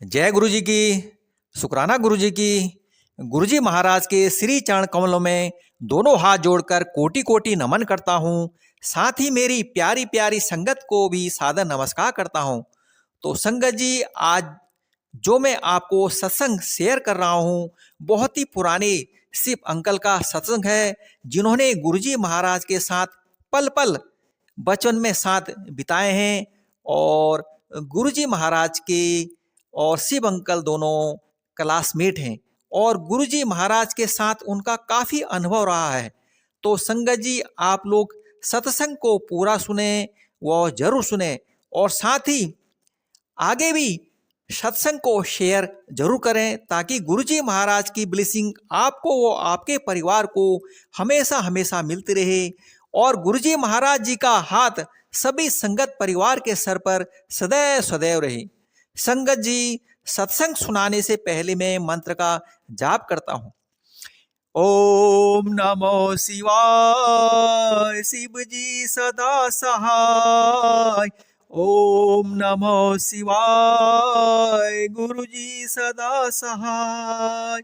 जय गुरु जी की। शुक्राना गुरु जी की। गुरु जी महाराज के श्री चरण कमलों में दोनों हाथ जोड़कर कोटि कोटि नमन करता हूँ। साथ ही मेरी प्यारी प्यारी संगत को भी सादर नमस्कार करता हूँ। तो संगत जी, आज जो मैं आपको सत्संग शेयर कर रहा हूँ, बहुत ही पुराने शिव अंकल का सत्संग है, जिन्होंने गुरुजी महाराज के साथ पल पल बचपन में साथ बिताए हैं। और गुरुजी महाराज के और शिव अंकल दोनों क्लासमेट हैं और गुरुजी महाराज के साथ उनका काफ़ी अनुभव रहा है। तो संगत जी, आप लोग सत्संग को पूरा सुने, वो जरूर सुने और साथ ही आगे भी सत्संग को शेयर जरूर करें, ताकि गुरुजी महाराज की ब्लेसिंग आपको वो आपके परिवार को हमेशा हमेशा मिलती रहे और गुरुजी महाराज जी का हाथ सभी संगत परिवार के सर पर सदैव सदैव रहे। संगत जी, सत्संग सुनाने से पहले मैं मंत्र का जाप करता हूँ। ओम नमो शिवाय, शिव जी सदा सहाय। ओम नमो शिवाय, गुरु जी सदा सहाय।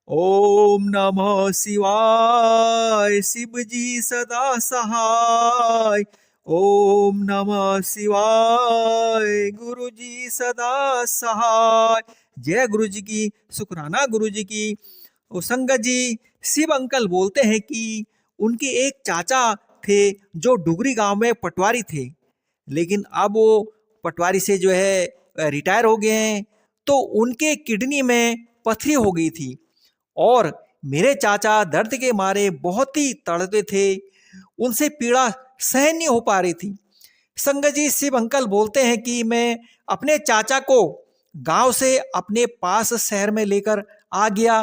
ओम नमो शिवाय, शिव जी सदा सहाय। ओम नमः शिवाय, गुरु जी सदा सहाय। जय गुरु जी की। शुक्राना गुरु जी की। संगत जी, शिव अंकल बोलते हैं कि उनके एक चाचा थे जो डुगरी गांव में पटवारी थे, लेकिन अब वो पटवारी से रिटायर हो गए हैं। तो उनके किडनी में पथरी हो गई थी और मेरे चाचा दर्द के मारे बहुत ही तड़पते थे, उनसे पीड़ा सहन नहीं हो पा रही थी। संगत जी, शिव अंकल बोलते हैं कि मैं अपने चाचा को गांव से अपने पास शहर में लेकर आ गया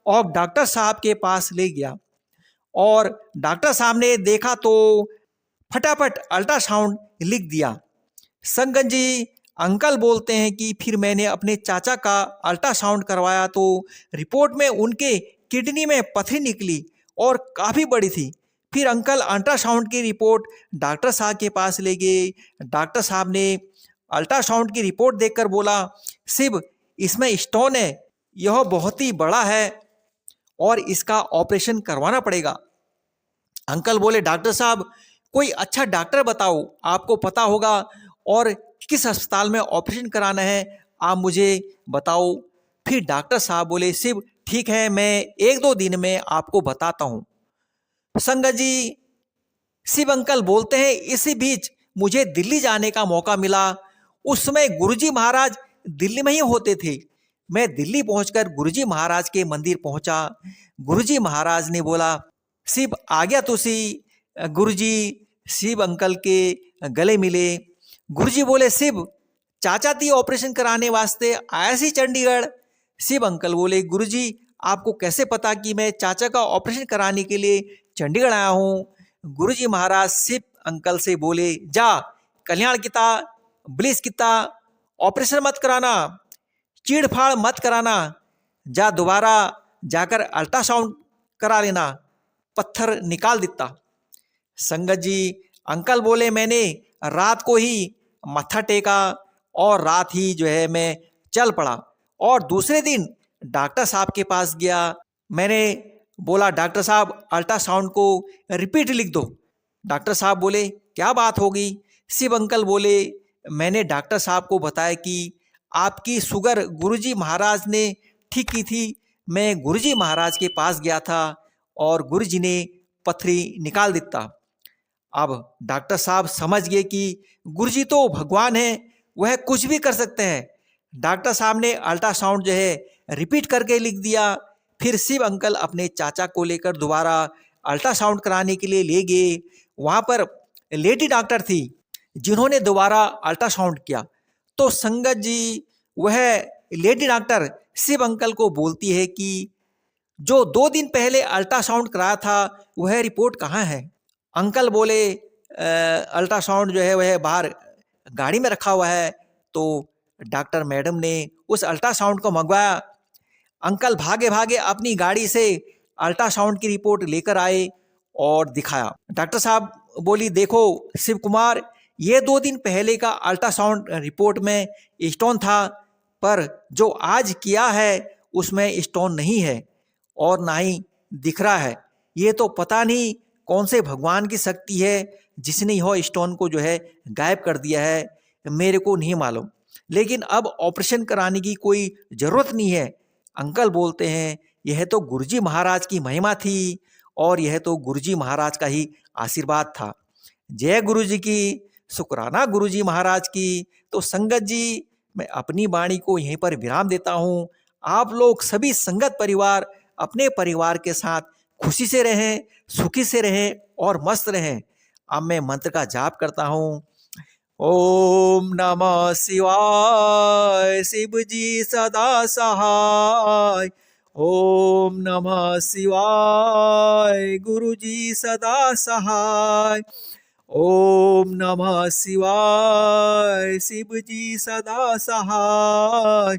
और डॉक्टर साहब के पास ले गया और डॉक्टर साहब ने देखा तो फटाफट अल्ट्रासाउंड लिख दिया। संगत जी, अंकल बोलते हैं कि फिर मैंने अपने चाचा का अल्ट्रासाउंड करवाया तो रिपोर्ट में उनके किडनी में पथरी निकली और काफ़ी बड़ी थी। फिर अंकल अल्ट्रासाउंड की रिपोर्ट डॉक्टर साहब के पास ले गए। डॉक्टर साहब ने अल्ट्रासाउंड की रिपोर्ट देखकर बोला, शिव, इसमें स्टोन है, यह बहुत ही बड़ा है और इसका ऑपरेशन करवाना पड़ेगा। अंकल बोले, डॉक्टर साहब कोई अच्छा डॉक्टर बताओ, आपको पता होगा, और किस अस्पताल में ऑपरेशन कराना है आप मुझे बताओ। फिर डॉक्टर साहब बोले, शिव ठीक है, मैं 1-2 दिन में आपको बताता हूँ। संगत जी, शिव अंकल बोलते हैं इसी बीच मुझे दिल्ली जाने का मौका मिला। उस समय गुरुजी महाराज दिल्ली में ही होते थे। मैं दिल्ली पहुंचकर गुरुजी महाराज के मंदिर पहुंचा। गुरुजी महाराज ने बोला, शिव आ गया तुसी। गुरुजी शिव अंकल के गले मिले। गुरुजी बोले, शिव चाचा ती ऑपरेशन कराने वास्ते आया सी चंडीगढ़। शिव अंकल बोले, गुरुजी आपको कैसे पता कि मैं चाचा का ऑपरेशन कराने के लिए चंडीगढ़ आया हूँ। गुरुजी महाराज शिव अंकल से बोले, जा कल्याण किता, ब्लिस किता, ऑपरेशन मत कराना, चीड़ फाड़ मत कराना, जा दोबारा जाकर अल्ट्रासाउंड करा लेना, पत्थर निकाल देता। संगत जी, अंकल बोले, मैंने रात को ही मत्था टेका और रात ही मैं चल पड़ा और दूसरे दिन डॉक्टर साहब के पास गया। मैंने बोला, डॉक्टर साहब अल्ट्रासाउंड को रिपीट लिख दो। डॉक्टर साहब बोले, क्या बात होगी। शिव अंकल बोले, मैंने डॉक्टर साहब को बताया कि आपकी शुगर गुरुजी महाराज ने ठीक की थी। मैं गुरुजी महाराज के पास गया था और गुरुजी ने पथरी निकाल देता। अब डॉक्टर साहब समझ गए कि गुरुजी तो भगवान है, वह कुछ भी कर सकते हैं। डॉक्टर साहब ने अल्ट्रासाउंड रिपीट करके लिख दिया। फिर शिव अंकल अपने चाचा को लेकर दोबारा अल्ट्रासाउंड कराने के लिए ले गए। वहाँ पर लेडी डॉक्टर थी जिन्होंने दोबारा अल्ट्रासाउंड किया। तो संगत जी, वह लेडी डॉक्टर शिव अंकल को बोलती है कि जो 2 दिन पहले अल्ट्रासाउंड कराया था वह रिपोर्ट कहाँ है। अंकल बोले, अल्ट्रासाउंड वह बाहर गाड़ी में रखा हुआ है। तो डॉक्टर मैडम ने उस अल्ट्रासाउंड को मंगवाया। अंकल भागे भागे अपनी गाड़ी से अल्ट्रासाउंड की रिपोर्ट लेकर आए और दिखाया। डॉक्टर साहब बोली, देखो शिव कुमार, ये 2 दिन पहले का अल्ट्रासाउंड रिपोर्ट में स्टोन था, पर जो आज किया है उसमें स्टोन नहीं है और ना ही दिख रहा है। ये तो पता नहीं कौन से भगवान की शक्ति है जिसने यह स्टोन को जो है गायब कर दिया है, मेरे को नहीं मालूम। लेकिन अब ऑपरेशन कराने की कोई ज़रूरत नहीं है। अंकल बोलते हैं यह तो गुरुजी महाराज की महिमा थी और यह तो गुरुजी महाराज का ही आशीर्वाद था। जय गुरुजी की, शुक्राना गुरुजी महाराज की। तो संगत जी, मैं अपनी वाणी को यहीं पर विराम देता हूँ। आप लोग सभी संगत परिवार अपने परिवार के साथ खुशी से रहें, सुखी से रहें और मस्त रहें। अब मैं मंत्र का जाप करता हूँ। ओम नमः शिवाय, शिव जी सदा सहाय। ओम नमः शिवाय, गुरु जी सदा सहाय। ओम नमः शिवाय, शिव जी सदा सहाय।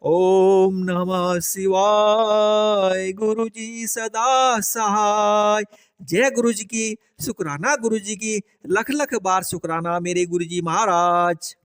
ओम नमः शिवाय, गुरु जी सदा सहाय। जय गुरु जी की, शुक्राना गुरु जी की, लख लख बार शुक्राना मेरे गुरु जी महाराज।